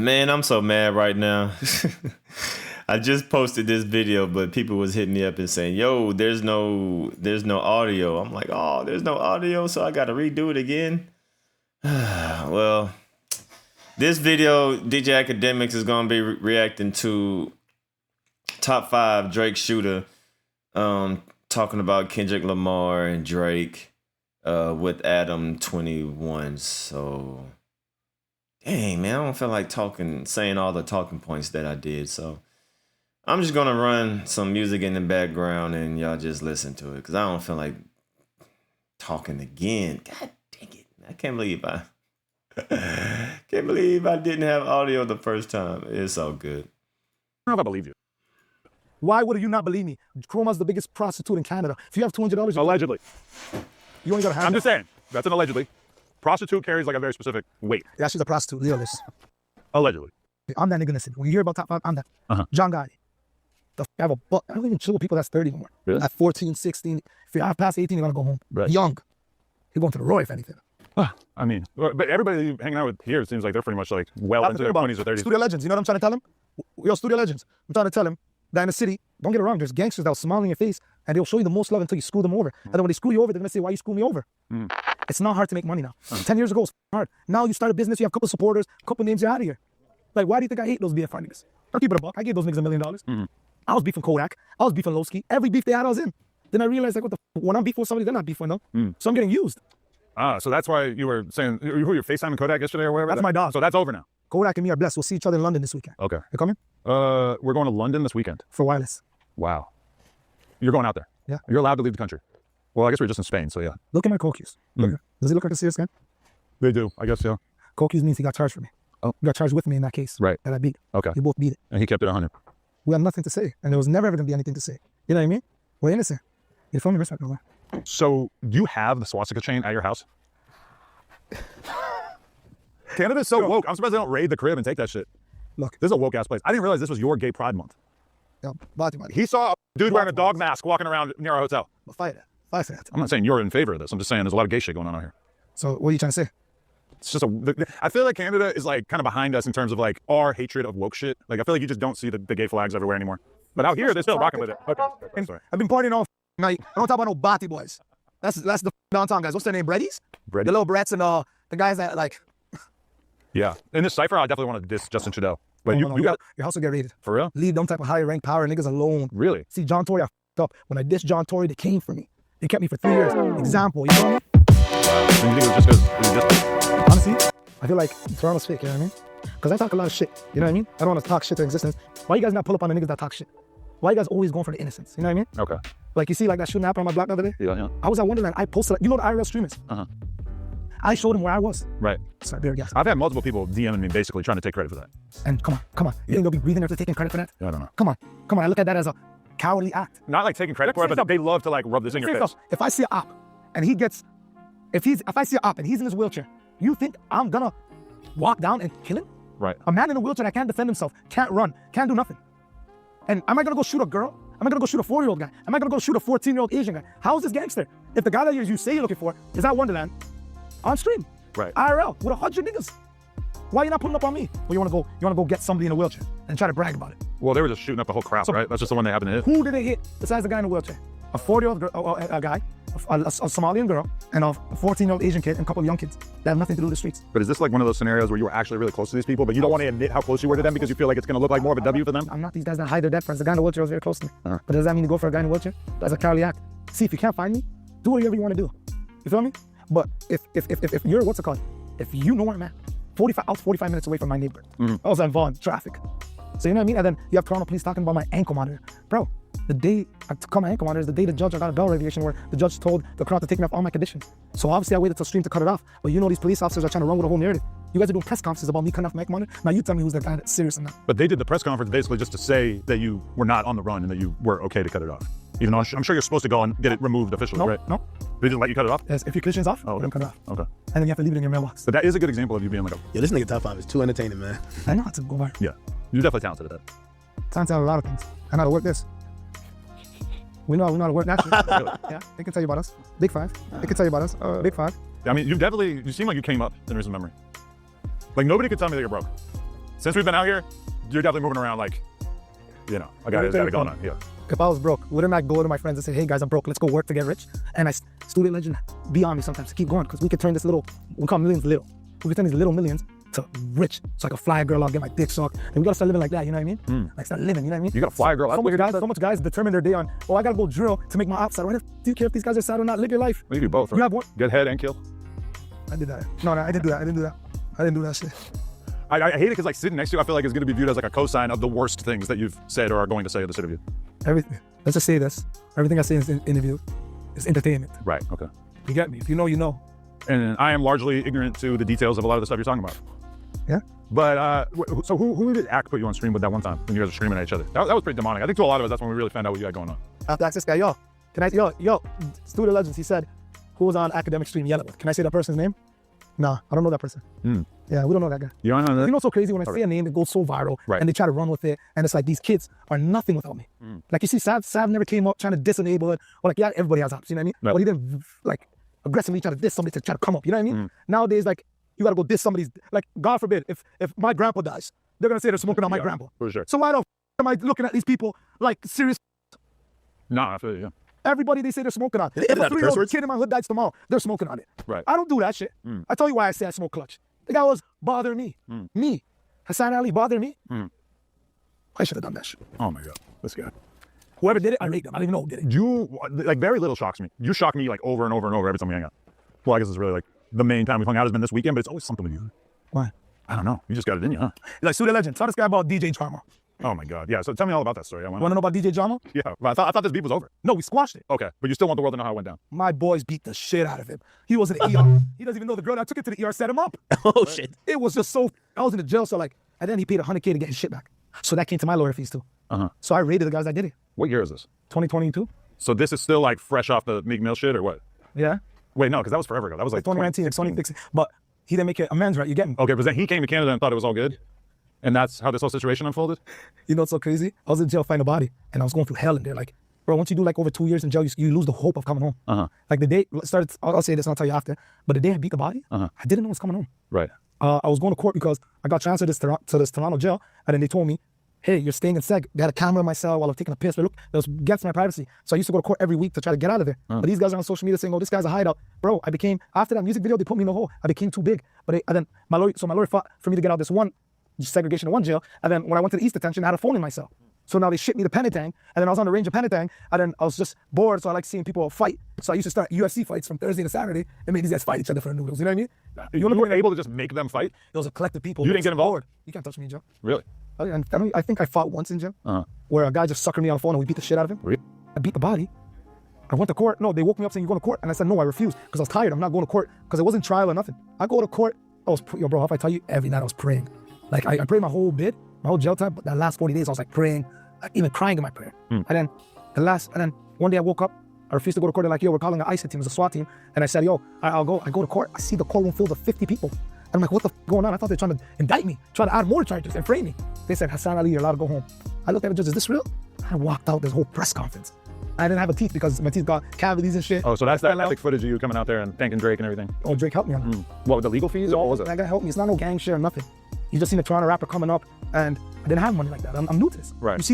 Man, I'm so mad right now. I just posted this video, but people was hitting me up and saying, "Yo, there's no audio." I'm like, "Oh, there's no audio, so I got to redo it again." Well, this video, DJ Akademiks is gonna be reacting to top 5 Drake shooter, talking about Kendrick Lamar and Drake, with Adam 21. So, dang man, I don't feel like saying all the talking points that I did. So, I'm just gonna run some music in the background and y'all just listen to it because I don't feel like talking again. God dang it! I can't believe I didn't have audio the first time. It's all good. I don't know if I believe you. Why would you not believe me? Chroma's the biggest prostitute in Canada. If you have $200, Allegedly. You only gotta have. I'm just saying. That's an allegedly. Prostitute carries like a very specific weight. Yeah, she's a prostitute. Realist. Allegedly. I'm that nigga in the city. When you hear about top 5, I'm that. John Gotti. I have a buck. I don't even chill with people that's 30 anymore. Really? At 14, 16. If you're past 18, you're gonna go home. Right. Young. You're going to the Roy, if anything. I mean, but everybody you hanging out with here seems like they're pretty much like well into their 20s or 30s. Studio legends. You know what I'm trying to tell him? Yo, studio legends. I'm trying to tell him that in the city, don't get it wrong, there's gangsters that will smile in your face and they'll show you the most love until you screw them over. And then when they screw you over, they're gonna say, why you screw me over? It's not hard to make money now. 10 years ago, it was hard. Now you start a business, you have a couple supporters, a couple names, you're out of here. Like, why do you think I hate those BFR niggas? I'll keep it a buck. I gave those niggas $1 million. I was beefing Kodak. I was beefing Lowski. Every beef they had, I was in. Then I realized, like, when I'm beefing with somebody, they're not beefing, no. So I'm getting used. So that's why you were saying, who you were FaceTiming Kodak yesterday or whatever? That's my dog. So that's over now. Kodak and me are blessed. We'll see each other in London this weekend. Okay. You coming? We're going to London this weekend. For wireless. Wow. You're going out there? Yeah. You're allowed to leave the country. Well, I guess we're just in Spain, so yeah. Look at my coke use. Does he look like a serious guy? They do, I guess, yeah. Coke use means he got charged for me. Oh. He got charged with me in that case. Right. That I beat. Okay. We both beat it. And he kept it 100. We had nothing to say. And there was never ever going to be anything to say. You know what I mean? We're innocent. You feel me? Respect, no lie. So, do you have the swastika chain at your house? Canada's so woke. I'm surprised they don't raid the crib and take that shit. Look. This is a woke-ass place. I didn't realize this was your gay pride month. Yo, body. He saw a dude wearing a dog mask walking around near our hotel. But fight it. Fight for that. I'm not saying you're in favor of this. I'm just saying there's a lot of gay shit going on out here. So what are you trying to say? It's just I feel like Canada is like kind of behind us in terms of like our hatred of woke shit. Like I feel like you just don't see the gay flags everywhere anymore. But out here, they're still rocking with it. Okay, sorry. I've been partying all night. I don't talk about no Bati boys. That's the downtown guys. What's their name? Breddies? Breddies. The little brats and the guys that like. Yeah. In this cipher, I definitely want to diss Justin Trudeau. But you got your house will get raided. For real? Leave them type of higher rank power niggas alone. Really? See, John Tory, I f***ed up. When I dissed John Tory, they came for me. They kept me for 3 years. Example, you know what I mean? You think it was just because honestly, I feel like Toronto's fake, you know what I mean? Because I talk a lot of shit, you know what I mean? I don't want to talk shit to existence. Why you guys not pull up on the niggas that talk shit? Why you guys always going for the innocence, you know what I mean? Okay. Like you see like that shooting happened on my block the other day? Yeah. I was at Wonderland, I posted, you know the IRL streamers? I showed them where I was. Right. Sorry, beer gas. I've had multiple people DMing me basically trying to take credit for that. And come on. You think they'll be breathing after taking credit for that? Yeah, I don't know. Come on. I look at that as a cowardly act. Not like taking credit for it, but they love to like rub this in your face. If I see an op and if I see an op and he's in his wheelchair, you think I'm gonna walk down and kill him? Right. A man in a wheelchair that can't defend himself, can't run, can't do nothing. And am I gonna go shoot a girl? Am I gonna go shoot a 4-year-old guy? Am I gonna go shoot a 14-year-old Asian guy? How is this gangster? If the guy that you say you're looking for is at Wonderland on stream, right, IRL with 100 niggas, why you not putting up on me? Well, you wanna go get somebody in a wheelchair and try to brag about it. Well, they were just shooting up the whole crowd, right? That's just the one they happened to hit. Who did they hit besides the guy in the wheelchair? A 40-year-old guy, a Somalian girl, and a 14-year-old Asian kid, and a couple of young kids that have nothing to do with the streets. But is this like one of those scenarios where you were actually really close to these people, but you don't want to admit how close you were to them because you feel like it's going to look like more of a W for them? I'm not these guys that hide their dead friends. The guy in the wheelchair was very close to me. But does that mean you go for a guy in a wheelchair? That's a cowardly act. See, if you can't find me, do whatever you want to do. You feel me? But if you're, what's it called? If you know where I'm at, I was 45 minutes away from my neighborhood. I was involved in traffic. So you know what I mean? And then you have Toronto police talking about my ankle monitor. Bro, the day I took my ankle monitor is the day the judge got a bail regulation where the judge told the crowd to take me off all my conditions. So obviously I waited till stream to cut it off. But you know these police officers are trying to run with a whole narrative. You guys are doing press conferences about me cutting off my ankle monitor. Now you tell me who's the guy that's serious or not. But they did the press conference basically just to say that you were not on the run and that you were okay to cut it off. Even though I'm sure you're supposed to go and get it removed officially, right? No. They didn't let you cut it off? Yes, if your condition's off, okay. Then cut it off. Okay. And then you have to leave it in your mailbox. But that is a good example of you being like, yo, this nigga top 5 is too entertaining, man. I know how to go viral. Yeah, you're definitely talented at that. Time to tell a lot of things. I know how to work this. We know how to work naturally. Really? Yeah, they can tell you about us. Big 5. They can tell you about us. Big 5. I mean, you seem like you came up in recent memory. Like nobody could tell me that you're broke. since we've been out here, you're definitely moving around like, you know, I got it going on. Yeah. If I was broke, wouldn't I go to my friends and say, hey guys, I'm broke, let's go work to get rich? And student legend, be on me sometimes to keep going, because we could turn this little, we call millions little. We could turn these little millions to rich. So I can fly a girl out, get my dick sucked. And we gotta start living like that, you know what I mean? Like start living, you know what I mean? You gotta fly a girl out. So much guys determine their day on, oh, I gotta go drill to make my ops sad. Why do you care if these guys are sad or not? Live your life. We do both, right? You have one? Get head and kill. I did that. No, I didn't do that. I didn't do that shit. I hate it because like sitting next to you, I feel like it's gonna be viewed as like a cosign of the worst things that you've said or are going to say in this interview. Everything. Let's just say this. Everything I say in this interview is entertainment. Right, okay. You get me? If you know, you know. And I am largely ignorant to the details of a lot of the stuff you're talking about. Yeah. But so who did Ack put you on stream with that one time when you guys were screaming at each other? That was pretty demonic. I think to a lot of us, that's when we really found out what you had going on. I have to ask this guy, yo, Student Legends, he said, who was on Akademiks stream yelling with? Can I say that person's name? Nah, I don't know that person. Yeah, we don't know that guy. You don't know that? You know what's so crazy? When I say a name, it goes so viral, and they try to run with it, and it's like these kids are nothing without me. Like you see, Sav never came up trying to diss a neighborhood, or like, yeah, everybody has ops, you know what I mean? Right. But he didn't like aggressively try to diss somebody to try to come up, you know what I mean? Nowadays, like, you gotta go diss somebody's, like, God forbid, if my grandpa dies, they're gonna say they're smoking on my grandpa. For sure. So why the f am I looking at these people like serious? Nah, I feel you, yeah. Everybody they say they're smoking on. If a 3-year-old kid in my hood dies tomorrow, they're smoking on it. Right. I don't do that shit. I tell you why I say I smoke clutch. The guy was bothering me. Me. Hassan Ali bothered me. I should have done that shit. Oh my God, this guy. Whoever did it, I rate them. I don't even know who did it. You, like, very little shocks me. You shock me like over and over and over every time we hang out. Well, I guess it's really like the main time we've hung out has been this weekend, but it's always something with you. Why? I don't know. You just got it in you, huh? He's like, Student Legend. Tell this guy about DJ Drama. Oh my God. Yeah. So tell me all about that story. Want to know about DJ Drama? Yeah. Well, I thought this beef was over. No, we squashed it. Okay. But you still want the world to know how it went down. My boys beat the shit out of him. He was in the ER. He doesn't even know the girl that took it to the ER set him up. Oh shit. It was just so, I was in the jail, so like, and then he paid $100K to get his shit back. So that came to my lawyer fees too. So I rated the guys that did it. What year is this? 2022. So this is still like fresh off the Meek Mill shit or what? Yeah. Wait, no, because that was forever ago. That was like 2019, 2016. But he didn't make it amends, right? You get me? Okay, but then he came to Canada and thought it was all good? And that's how this whole situation unfolded? You know what's so crazy? I was in jail finding a body, and I was going through hell in there. Like, bro, once you do like over 2 years in jail, you lose the hope of coming home. Like the day started, I'll say this and I'll tell you after, but the day I beat the body, I didn't know I was coming home. Right. I was going to court because I got transferred to this Toronto jail, and then they told me, hey, you're staying in seg. They had a camera in my cell while I'm taking a piss. But look, that was against my privacy. So I used to go to court every week to try to get out of there. But these guys are on social media saying, oh, this guy's a hideout. Bro, I became, after that music video, they put me in the hole. I became too big. But and then my lawyer fought for me to get out of this one segregation in one jail. And then when I went to the East Detention, I had a phone in my cell. So now they shipped me to Penetang, and then I was on the range of Penetang, and then I was just bored, so I like seeing people fight. So I used to start UFC fights from Thursday to Saturday, and made these guys fight each other for the noodles, you know what I mean? You were able to just make them fight? It was a collective people. You didn't get involved? You can't touch me in jail. Really? I think I fought once in jail, where a guy just suckered me on the phone and we beat the shit out of him. Really? I beat the body. I went to court. No, they woke me up saying, you're going to court. And I said, no, I refused, because I was tired. I'm not going to court, because it wasn't trial or nothing. I go to court. Yo, bro, if I tell you, every night I was praying. Like, I prayed my whole jail time, but that last 40 days, I was like praying, like, even crying in my prayer. And then one day I woke up, I refused to go to court. They're like, yo, we're calling an ICE team, it's a SWAT team. And I said, yo, I'll go. I go to court. I see the courtroom filled with 50 people. And I'm like, what the f going on? I thought they were trying to indict me, trying to add more charges and frame me. They said, Hassan Ali, you're allowed to go home. I looked at the judge, is this real? I walked out this whole press conference. I didn't have a teeth because my teeth got cavities and shit. Oh, so that's that epic footage of you coming out there and thanking Drake and everything. Oh, Drake helped me on that. What, with the legal fees? Or what was it? That guy helped me. It's not no gang share or nothing. You just seen a Toronto rapper coming up, and I didn't have money like that. I'm new to this. Right. You see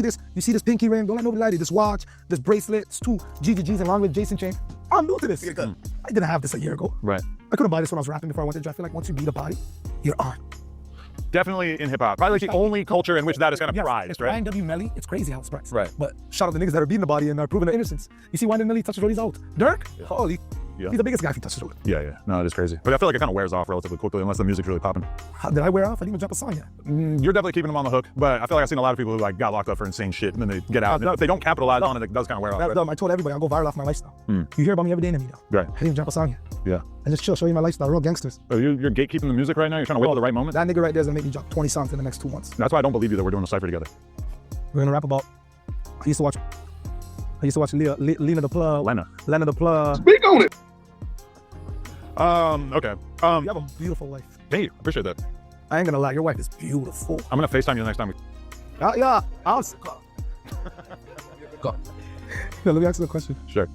this pinky ring, don't let nobody lie to you. This watch, this bracelet, it's 2 GGGs along with Jason chain. I'm new to this. I didn't have this a year ago. Right. I couldn't buy this when I was rapping before I went to jail. I feel like once you beat a body, you're on. Definitely in hip hop. Probably like the only culture in which that is kind of prized, it's right? YNW Melly, it's crazy how it's prized. Right. But shout out to niggas that are beating the body and are proving their innocence. You see YNW Melly touches Roddy's out. Dirk? Holy. Yeah. He's the biggest guy if he touches Roddy. Yeah. No, it is crazy. But I feel like it kind of wears off relatively quickly unless the music's really popping. Did I wear off? I didn't even drop a song yet. You're definitely keeping them on the hook, but I feel like I've seen a lot of people who like got locked up for insane shit and then they get out. If they don't capitalize on it, it does kind of wear off. That's dumb. I told everybody I'll go viral off my lifestyle. You hear about me every day in the video. Right. I didn't even drop a song yet. Yeah. I just chill, show you my lifestyle, real gangsters. So you're gatekeeping the music right now? You're trying to wait till the right moment? That nigga right there is gonna make me drop 20 songs in the next 2 months. That's why I don't believe you that we're doing a cypher together. We're gonna rap about, I used to watch Lena the Plug. Lena the Plug. Speak on it. Okay. You have a beautiful wife. Hey, appreciate that. I ain't gonna lie, your wife is beautiful. I'm gonna FaceTime you the next time. Yeah, I'll go. Let me ask you a question. Sure.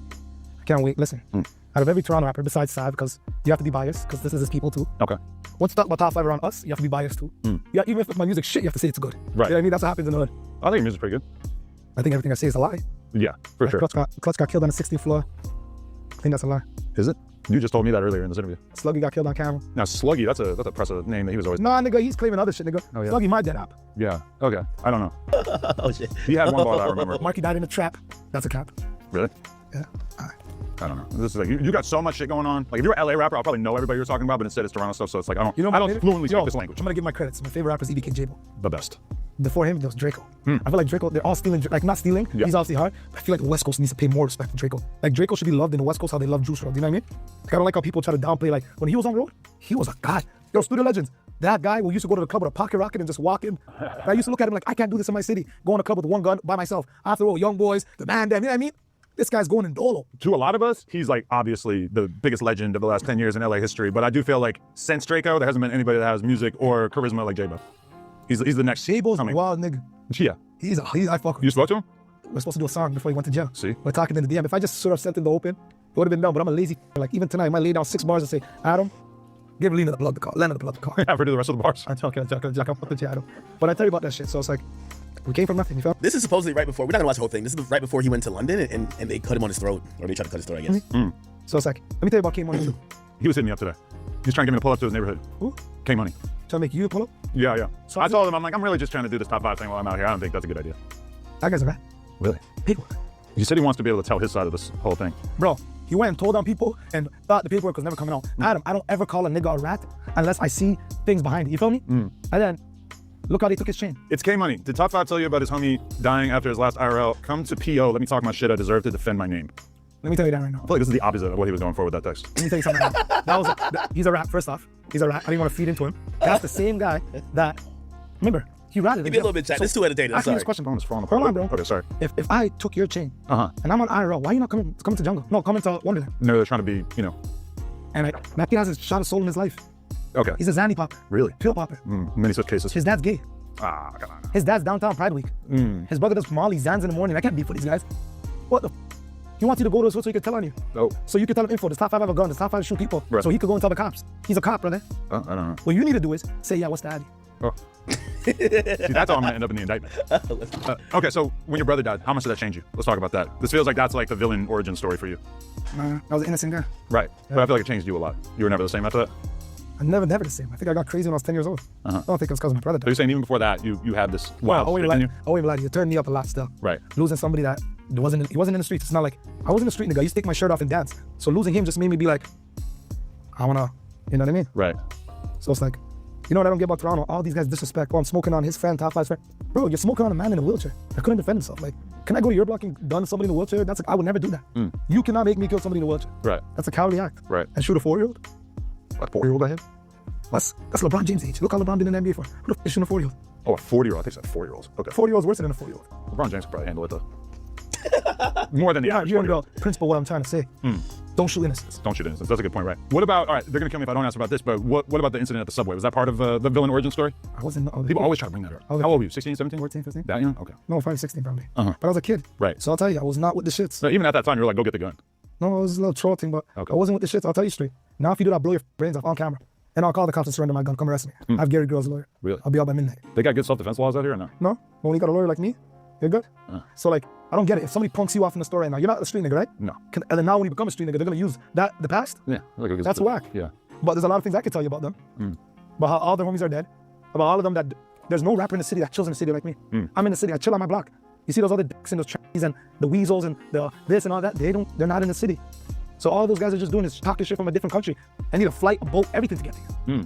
I can't wait. Listen, out of every Toronto rapper besides Sav, because you have to be biased, because this is his people too. Okay. once you talk about top 5 around us, you have to be biased too. Yeah, even if my music shit, you have to say it's good. Right. You know what I mean? That's what happens in the hood. I think your music's pretty good. I think everything I say is a lie. Yeah, for sure. Clutch got killed on the 16th floor. I think that's a lie. Is it? You just told me that earlier in this interview. Sluggy got killed on camera. Now, Sluggy, that's a impressive name that he was always... Nah, nigga, he's claiming other shit, nigga. Oh, yeah. Sluggy, my dead app. Yeah, okay. I don't know. Oh shit. He had one bar that I remember. Marky died in a trap. That's a cap. Really? Yeah. All right. I don't know. This is like, you got so much shit going on. Like, if you're an LA rapper, I'll probably know everybody you're talking about, but instead it's Toronto stuff, so it's like, I don't fluently speak this language. I'm gonna give my credits. My favorite rapper is EBK Jabo. The best. Before him, there was Draco. I feel like Draco, they're all stealing, like not stealing, he's obviously hard, but I feel like the West Coast needs to pay more respect to Draco. Like Draco should be loved in the West Coast how they love Juice WRLD, you know what I mean? Like, I don't like how people try to downplay, like when he was on the road, he was a god. Yo, Studio Legends, that guy who used to go to the club with a pocket rocket and just walk in. I used to look at him like, I can't do this in my city. Go in a club with one gun by myself. After all, young boys, the man, them, you know what I mean? This guy's going in dolo. To a lot of us, he's like obviously the biggest legend of the last 10 years in LA history, but I do feel like since Draco, there hasn't been anybody that has music or charisma like J-Bo. He's the next. Jabo's a coming. wild nigga. Yeah. I fuck with him. You spoke to him? We're supposed to do a song before he went to jail. See? We're talking in the DM. If I just sort of sent in the open, it would have been done, but I'm a lazy. Like even tonight, I might lay down 6 bars and say, Adam, give Lena the blood to call. Lena the blood to call. I've heard of the rest of the bars. I'm joking, I'm fuck with you, Adam. But I tell you about that shit, so it's like, we came from nothing, you feel? This is supposedly right before, we're not gonna watch the whole thing. This is right before he went to London and they cut him on his throat. Or they tried to cut his throat, I guess. So it's like, let me tell you about K-Money too. He was hitting me up today. He's trying to get me to pull up to his neighborhood. Who? K-Money. Trying to make you pull up? Yeah. So I told him, I'm like, I'm really just trying to do this top 5 thing while I'm out here. I don't think that's a good idea. That guy's a rat. Really? Big one. He said he wants to be able to tell his side of this whole thing. Bro, he went and told on people and thought the paperwork was never coming out. Adam, I don't ever call a nigga a rat unless I see things behind it, you feel me? And then, look how they took his chain. It's K-Money. Did Top 5 tell you about his homie dying after his last IRL? Come to PO, let me talk my shit. I deserve to defend my name. Let me tell you that right now. I feel like this is the opposite of what he was going for with that text. Let me tell you something right now. He's a rat, first off. He's a rat. I didn't want to feed into him. That's the same guy that, remember, he ratted. Give me a little bit, chat. This is too entertaining. I'm ask me sorry. this question, bro. On his phone. Hold on, bro. Okay, sorry. If I took your chain Uh-huh. and I'm on IRL, why are you not coming to Jungle? No, coming to Wonderland. No, they're trying to be, you know. And that kid has a shot of soul in his life. Okay. He's a Zanny popper. Really? Pill popper. Many such cases. His dad's gay. Ah, come on. His dad's downtown Pride Week. His brother does Molly Zans in the morning. I can't beef with these guys. What the He wants you to go to his hood so he can tell on you. Oh. So you can tell him info. This top 5 have a gun. This top 5 shoot people. Right. So he could go and tell the cops. He's a cop, brother. I don't know. What you need to do is say, yeah, what's the addy? Oh. See, that's all I'm gonna end up in the indictment. Okay, so when your brother died, how much did that change you? Let's talk about that. This feels like that's like the villain origin story for you. Nah, I was an innocent guy. Right. But I feel like it changed you a lot. You were never the same after that? I'm never the same. I think I got crazy when I was 10 years old. I don't think it was because my brother So died. you're saying even before that, you had this Well, wild streak in you? I won't even lie to you. It turned me up a lot still. Right. Losing somebody that he wasn't in the streets. It's not like, I wasn't in the street nigga. I used to take my shirt off and dance. So losing him just made me be like, I wanna, you know what I mean? Right. So it's like, you know what I don't get about Toronto? All these guys disrespect. Oh, I'm smoking on his friend, top 5's friend. Bro, you're smoking on a man in a wheelchair that couldn't defend himself. Like, can I go to your block and gun somebody in a wheelchair? That's like, I would never do that. You cannot make me kill somebody in a wheelchair. Right. That's a cowardly act. Right. And shoot a 4-year-old? A 4-year-old I had? That's LeBron James' age. Look how LeBron did in the NBA for. Who the f is shooting a 4-year-old? Oh, a 40-year-old. I think it's a 4-year-old. Okay. 4-year-old's worse than a 4-year-old. LeBron James could probably handle it though. More than the average You 40-year-old. know, principle what I'm trying to say. Don't shoot innocents. Don't shoot innocents. That's a good point, right? What about, all right, they're gonna kill me if I don't ask about this, but what about the incident at the subway? Was that part of the villain origin story? I wasn't. People always try to bring that up. I was How old were you? 16, 17? 14, 15? That young? Okay. No, probably 16 probably. Uh-huh. But I was a kid. Right. So I'll tell you, I was not with the shits. So even at that time, you were like, go get the gun. No, it was a little troll thing, but Okay. I wasn't with the shits. I'll tell you straight. Now if you do that, blow your brains off on camera. And I'll call the cops and surrender my gun. Come arrest me. I have Gary Girl's lawyer. Really? I'll be out by midnight. They got good self-defense laws out here or no? No? But when you got a lawyer like me, you're good. So like, I don't get it. If somebody punks you off in the store right now, you're not a street nigga, right? No. And then now when you become a street nigga, they're gonna use the past. Yeah. Like, That's whack. Yeah. But there's a lot of things I could tell you about them. About how all their homies are dead. About all of them that there's no rapper in the city that chills in the city like me. I'm in the city. I chill on my block. You see those other dicks and those trannies and the weasels and the this and all that. They're not in the city. So all those guys are just doing is talking shit from a different country. I need a flight, a boat, everything to get here.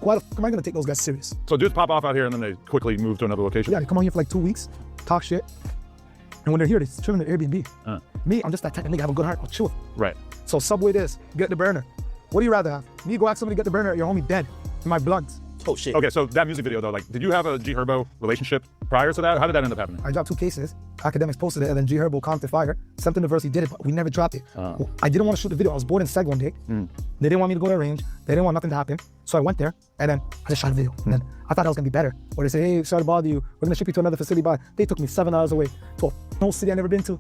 Why the fuck am I gonna take those guys serious? So dudes pop off out here and then they quickly move to another location? Yeah, they come out here for like 2 weeks, talk shit. And when they're here, they chill in their Airbnb. Me, I'm just that type of nigga, have a good heart, I'll chill. Right. So subway this, get the burner. What do you rather have? Me go ask somebody to get the burner, your homie dead in my blunts. Oh shit. Okay, so that music video though, like, did you have a G Herbo relationship prior to that? How did that end up happening? I dropped 2 cases. Akademiks posted it, and then G Herbo commented fire. Sent in the verse, he did it, but we never dropped it. I didn't want to shoot the video. I was bored in Seg one day. They didn't want me to go to the range. They didn't want nothing to happen. So I went there, and then I just shot a video. And then I thought I was gonna be better. Or they say, hey, sorry to bother you. We're gonna ship you to another facility, but they took me 7 hours away to a no city I never been to.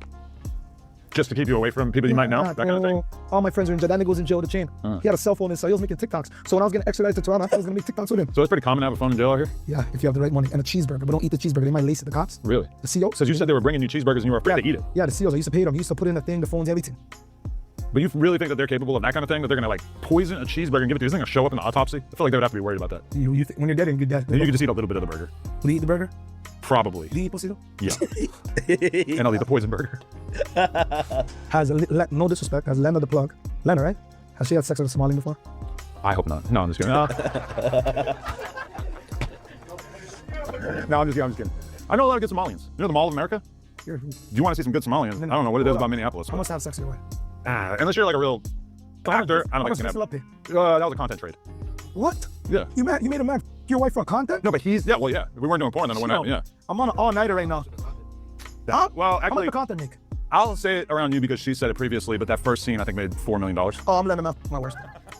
Just to keep you away from people you might know, that kind of thing? All my friends are in jail. That nigga was in jail with a chain. He had a cell phone inside. He was making TikToks. So when I was getting extradited to Toronto, I thought I was gonna make TikToks with him. So it's pretty common to have a phone in jail out here? Yeah, if you have the right money. And a cheeseburger, but don't eat the cheeseburger. They might lace it, the cops. Really? The CO. So you said they were bringing you cheeseburgers and you were afraid to eat it? Yeah, the COs. I used to pay them. He used to put in the thing, the phones, everything. But you really think that they're capable of that kind of thing? That they're gonna like poison a cheeseburger and give it to you? Is it gonna show up in the autopsy? I feel like they would have to be worried about that. When you're dead, you're dead. Maybe you could just eat a little bit of the burger. Will you eat the burger? Probably. Do you eat pussy though? Yeah. And I'll eat the poison burger. No disrespect, has Lena the plug. Lena, right? Has she had sex with a Somali before? I hope not. No, I'm just kidding. No, I'm just kidding. I know a lot of good Somalians. You know the Mall of America? Do you want to see some good Somalians? I don't know what it is about Minneapolis. I must have sex with your wife. Unless you're like a real actor, I don't think you can have. That was a content trade. What? Yeah. You made a man your wife for content? No, but he's, yeah, well, yeah. If we weren't doing porn, then it wouldn't happen, yeah. I'm on an all-nighter right now. Well, How much actually, the content make? I'll say it around you because she said it previously, but that first scene I think made $4 million. Oh, I'm letting him out. My worst.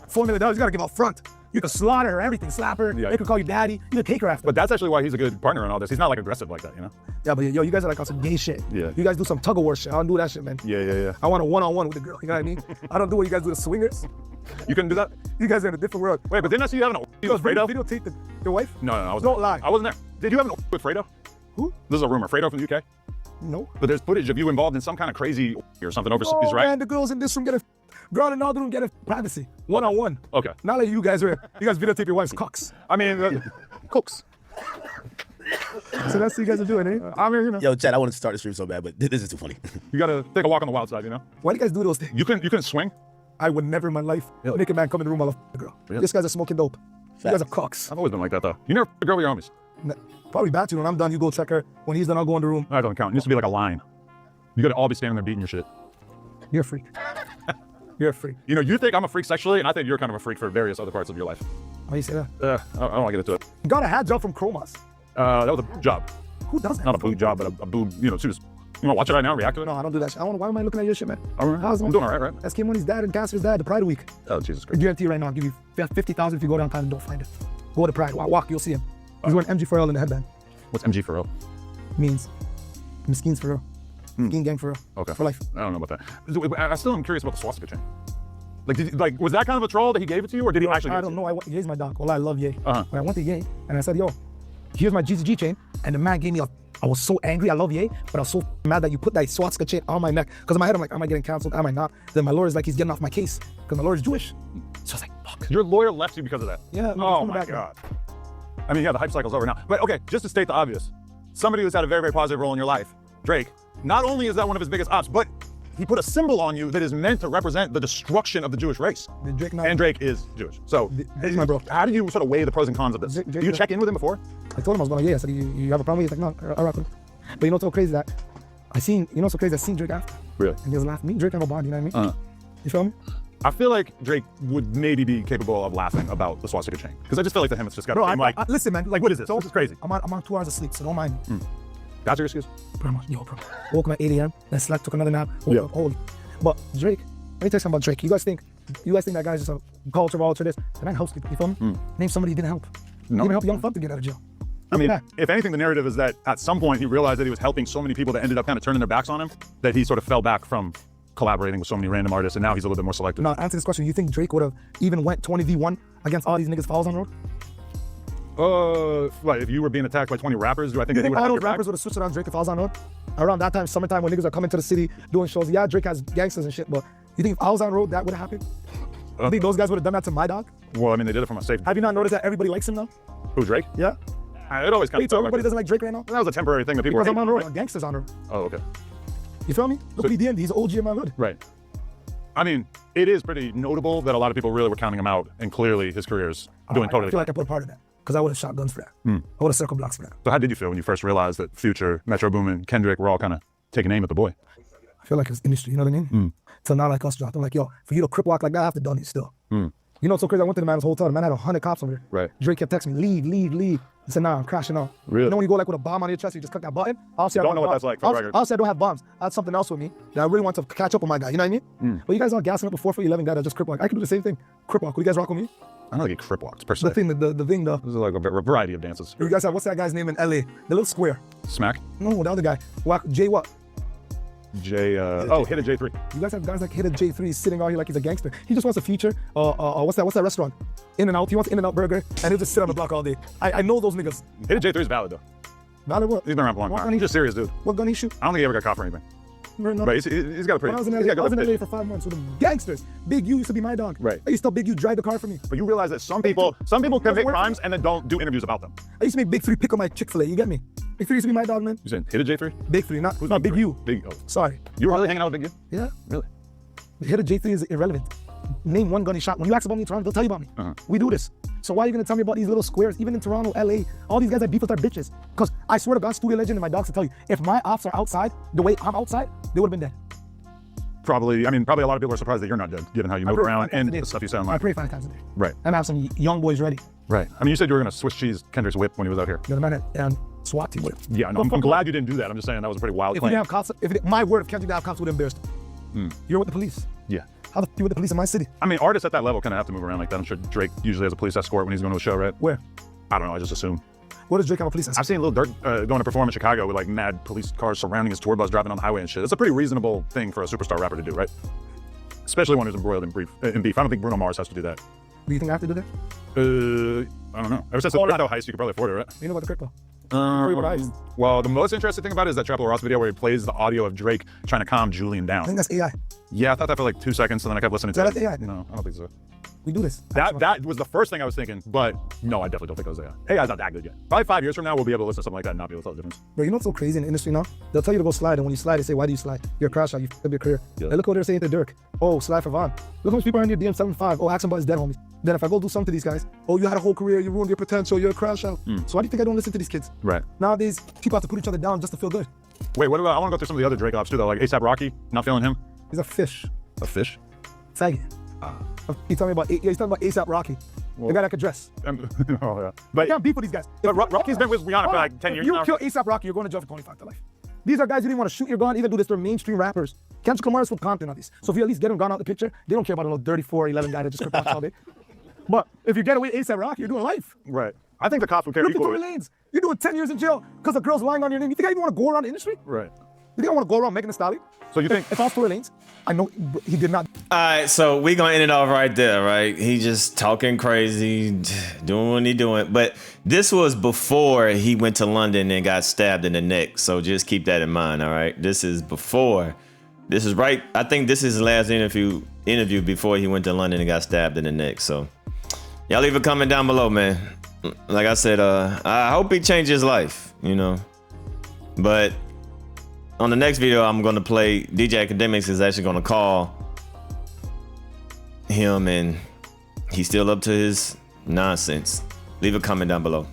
$4 million, you gotta give out front. You can slaughter her, everything, slap her. Yeah. They could call you daddy. You can take her after. But that's actually why he's a good partner in all this. He's not like aggressive like that, you know? Yeah, but yo, you guys are like on some gay shit. Yeah. You guys do some tug of war shit. I don't do that shit, man. Yeah. I want a one-on-one with the girl. You know what I mean? I don't do what you guys do to swingers. You couldn't do that? You guys are in a different world. Wait, but didn't I see you having a with Fredo? Videotape your wife? No, I wasn't. Don't lie. I wasn't there. Did you have an with Fredo? Who? This is a rumor. Fredo from the UK? No. But there's footage of you involved in some kind of crazy or something overseas, Oh, right? man, the girls in this room get a girl in another room get a privacy. One-on-one. Okay. Not like you guys videotape your wife's cocks. I mean, Cooks. So that's what you guys are doing, eh? I'm here, you know. Yo, Chad, I wanted to start the stream so bad, but this is too funny. you gotta take a walk on the wild side, you know? Why do you guys do those things? You couldn't swing? I would never in my life make a man come in the room while I f a girl. Really? This guy's are smoking dope. You guys are cocks. I've always been like that though. You never f a girl with your homies. Probably back to you. When I'm done, you go check her. When he's done, I'll go in the room. That doesn't count. It used to be like a line. You gotta all be standing there beating your shit. You're a freak. You're a freak. You know, you think I'm a freak sexually, and I think you're kind of a freak for various other parts of your life. Why you say that? I don't want to get into it. You got a hat job from Chromas. That was a boob job. Who does that? Not a boob job, but a boob, you know, she was, you want to watch it right now, react to it? No, I don't do that shit. Why am I looking at your shit, man? All right. How's it? I'm doing all right, right? That's Kim Money's dad and Casper's dad, the Pride Week. Oh, Jesus I Christ. guarantee you right now, I'll give you 50,000 if you go downtown and don't find it. Go to Pride, walk, you'll see him. He's wearing MG for L in the headband. What's MG for real? Means Miskeen's for real. Miskeen gang for real. Okay. For life. I don't know about that. I still am curious about the swastika chain. Like, was that kind of a troll that he gave it to you, or did he actually? I don't know. Ye's my dog. Well, I love Ye. Uh-huh. When I went to Ye, and I said, yo, here's my GCG chain, and the man gave me I was so angry. I love Ye, but I was so mad that you put that swastika chain on my neck. Because in my head, I'm like, am I getting canceled? Am I not? Then my lawyer's like, he's getting off my case because my lawyer's Jewish. So I was like, fuck. Your lawyer left you because of that? Yeah. Oh my God. I mean, yeah, the hype cycle's over now. But okay, just to state the obvious, somebody who's had a very, very positive role in your life, Drake, not only is that one of his biggest ops, but he put a symbol on you that is meant to represent the destruction of the Jewish race. And Drake is Jewish. So, He's my bro. how do you sort of weigh the pros and cons of this? Do you check in with him before? I told him I was going to Ye. I said, you have a problem? He's like, no, I rock with him. But you know what's so crazy that I seen Drake after. Really? And he was laughing. Me, Drake ain't no bond, you know what I mean? You feel me? I feel like Drake would maybe be capable of laughing about the swastika chain. Because I just feel like to him it's just got to be like, listen, man. like, what is this? This is crazy. I'm on 2 hours of sleep, so don't mind me. That's your excuse? Bro, woke up at 8 a.m., then slept, took another nap, woke up, holy. But Drake, let me tell you something about Drake. You guys think that guy's just a culture vulture, this? The man helps people, you feel me? Name somebody he didn't help. He didn't help Young Thug to get out of jail. I mean, if anything, the narrative is that at some point he realized that he was helping so many people that ended up kind of turning their backs on him that he sort of fell back from collaborating with so many random artists, and now he's a little bit more selective. Now, answer this question. You think Drake would have even went 20v1 against all these niggas fouls on the road? Like if you were being attacked by 20 rappers, do I think You that he think would all have those rappers would have switched around Drake if I was on road? Around that time, summertime, when niggas are coming to the city doing shows. Yeah, Drake has gangsters and shit, but you think if I was on road, that would have happened? You think those guys would have done that to my dog? Well, I mean, they did it from a safe. Have you not noticed that everybody likes him now? Who, Drake? Yeah. It always kind Wait, so everybody doesn't like Drake right now? That was a temporary thing that people Because were I'm on hating, road. Gangsters on road. Oh, okay. You feel me? Look, he did. He's an OG in my hood. Right. I mean, it is pretty notable that a lot of people really were counting him out, and clearly his career's doing totally I feel like I put a part of that because I would have shot guns for that. I would have circle blocks for that. So how did you feel when you first realized that Future, Metro Boomin, Kendrick were all kind of taking aim at the boy? I feel like it's industry, you know what I mean? So now like us dropped. I'm like, yo, for you to crip walk like that, I have to done it still. You know what's so crazy? I went to the man's hotel. The man had 100 cops over there. Right. Drake kept texting me, leave. I said, nah, I'm crashing out. Really? You know when you go like with a bomb on your chest, you just click that button? Obviously, Don't know what that's like, for the record. Obviously, I don't have bombs. I had something else with me that I really want to catch up with my guy. You know what I mean? But you guys are gassing up a 4 for 11 guy that just crip walk. I can do the same thing. Crip walk. Would you guys rock with me? I don't think he crip walks per se. The thing, the thing, though. This is like a variety of dances. You guys have, what's that guy's name in LA? The little square. Smack? No, the other guy. Jay what? Hit a J3. You guys have guys like Hit a J3 sitting out here like he's a gangster. He just wants a feature. What's that restaurant? In-N-Out. He wants In-N-Out burger, and he'll just sit on the block all day. I know those niggas. Hit a J3 is valid though. Valid what? He's been around for a long time. He's just serious, dude. What gun he shoot? I don't think he ever got caught for anything. But he's got a pretty. When I was in LA for 5 months with the gangsters. Big U used to be my dog. Right. I used to tell Big U drive the car for me. But you realize that some people commit crimes and then don't do interviews about them. I used to make Big 3 pick up my Chick-fil-A. You get me? Big 3 used to be my dog, man. You saying hit a J3? Big 3, not Big Three? U. Big. Oh. Sorry. You were really hanging out with Big U? Yeah. Really? Hit a J3 is irrelevant. Name one gun he shot. When you ask about me in Toronto, they'll tell you about me. We do this. So why are you gonna tell me about these little squares? Even in Toronto, LA, all these guys that beef with our bitches. Because I swear to God, Studio Legend and my dogs will tell you, if my ops are outside the way I'm outside, they would have been dead. Probably a lot of people are surprised that you're not dead, given how you move around and the stuff you sound I like. pray 5 times a day. Right. I'm gonna have some young boys ready. Right. I mean, you said you were gonna Swiss cheese Kendrick's whip when he was out here. You're the man and SWAT team with him. Yeah, no, I'm glad you didn't do that. I'm just saying that was a pretty wild If claim. you didn't have cops, my word, if Kendrick didn't have cops, would have embarrassed him. You're with the police. Yeah. How the f you with the police in my city? I mean, artists at that level kind of have to move around like that. I'm sure Drake usually has a police escort when he's going to a show, right? Where? I don't know. I just assume. What does Drake have a police escort? I've seen Lil Durk going to perform in Chicago with like mad police cars surrounding his tour bus driving on the highway and shit. It's a pretty reasonable thing for a superstar rapper to do, right? Especially one who's embroiled in beef. I don't think Bruno Mars has to do that. Do you think I have to do that? I don't know. Ever since the crypto heist, you could probably afford it, right? You know about the crypto? Well, the most interesting thing about it is that Trap Lil Ross video where he plays the audio of Drake trying to calm Julian I down. think that's AI. Yeah, I thought that for like 2 seconds, and then I kept listening to Is it. that AI? No, I don't think so. We do this. That was the first thing I was thinking, but no, I definitely don't think it was AI. AI's not that good yet. Probably 5 years from now, we'll be able to listen to something like that and not be able to tell the difference. Bro, you know what's so crazy in the industry now? They'll tell you to go slide, and when you slide, they say, why do you slide? You're a crash out, you f***ed up your career. Yeah. Hey, look what they're saying to Dirk. Oh, slide for Von. Look how much people are in your DM 75. Oh, ask him about his dead homies. Then if I go do something to these guys, oh, you had a whole career, you ruined your potential, you're a crash out. So why do you think I don't listen to these kids? Right. Nowadays, people have to put each other down just to feel good. Wait, what about, I want to go through some of the other Drake ops too, though, like ASAP Rocky, not feeling him? He's a fish. A fish? Faggot. He's talking about, he's talking about ASAP Rocky. The guy that could dress. Oh, yeah. You But can't beef with these guys. But Rocky's been with Rihanna for like 10 years now. If you kill ASAP Rocky, you're going to jail for 25 to life. These are guys who didn't want to shoot your gun, even do this. They're mainstream rappers. Kendrick Lamar is from Compton on these. So if you at least get him gone out the picture, they don't care about a little dirty 4'11" guy that just crip all day. But if you get away with ASAP Rocky, you're doing life. Right. I think the cops would care Look at equally. Tory Lanez. You're doing 10 years in jail because a girl's lying on your name. You think I even want to go around the industry? Right. You think I want to go around Megan Thee Stallion? So you think... If I was Tory Lanez, I know he did not. All right, so we gonna end it off right there, right? He just talking crazy, doing what he doing. But this was before he went to London and got stabbed in the neck. So just keep that in mind, all right? This is before. This is right. I think this is his last interview before he went to London and got stabbed in the neck. So y'all leave a comment down below, man. Like I said, I hope he changed his life, you know. But on the next video, I'm gonna play DJ Akademiks is actually gonna call him, and he's still up to his nonsense. Leave a comment down below.